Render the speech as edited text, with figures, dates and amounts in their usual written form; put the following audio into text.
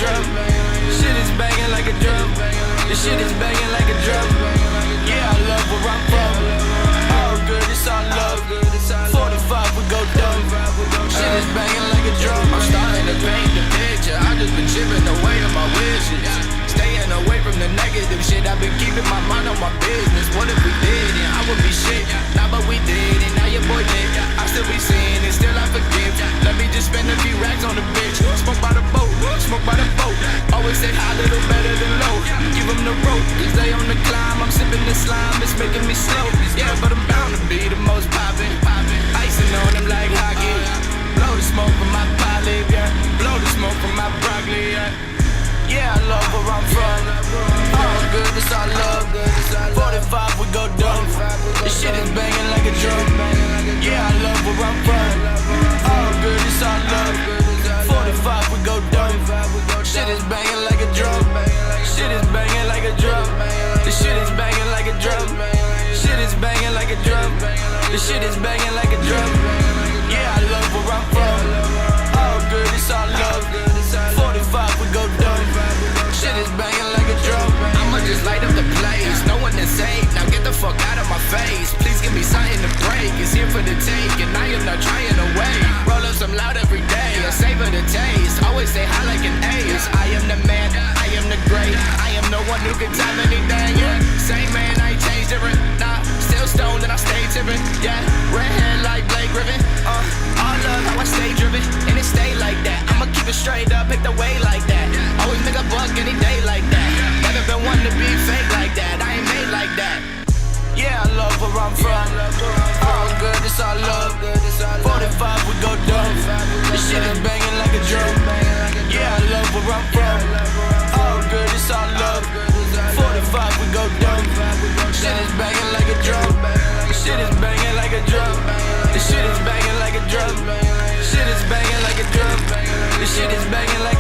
drum. Shit is banging like a drum. The shit is banging like a drum. Yeah, I love where I'm from. All good, it's all love. 45, we go dumb. Shit is banging like a drum. I'm starting to paint the picture. I just been chipping away at my wishes, staying away from the negative shit. I've been keeping my mind on my business. What if we did and I would be shit? Nah, but we did, and now your boy lit. I still be seeing and still I forgive. Let me just spend a few racks on the bitch. Smoke by the boat, smoke by the boat. Always say high, little better than low. Give them the rope, cause they on the climb. I'm sipping the slime, it's making me slow. Yeah, but I'm bound to be the most poppin'. Icing on them like hockey. Blow the smoke from my poly, yeah. Blow the smoke from my broccoli, yeah. Yeah, I love where I'm from. All good, it's all love. 45, we go dumb. This shit is banging like a drum. Yeah, I love where I'm from. All good, it's all love. 45, we go dumb. Shit is banging like a drum. Shit is banging like a drum. This shit is banging like a drum. Shit is banging like a drum. This shit is banging like a drum. Yeah, I love where I'm from. All good, it's all love. 45, we go dumb. Shit is banging like a drum. I'ma just light up the place. No one to save. Now get the fuck out of my face. Please give me something to break. It's here for the take, and I am not trying to wait. Roll up some loud every day. I savor the taste. Always say hi like an ace. I am the man. I am the great. I am the one who can top anything. Yeah, same man. I ain't changed different. Nah, still stoned and I stay tipping. Yeah, red hair like Blake Griffin. All love how I stay driven, and it stay like that. I'ma keep it straight up, pick the way like that. Always make a buck any day like that. Never been one to be fake like that. I ain't made like that. Yeah, I love where I'm from. All good, it's all love. 45, we go dumb. This shit is banging like a drum. Yeah, I love where I'm from. All good, it's all love. 45, we go dumb. Shit is banging like a drum. Shit is banging like a drum. This shit is banging like a drum. Shit is banging like a drum. This shit is banging like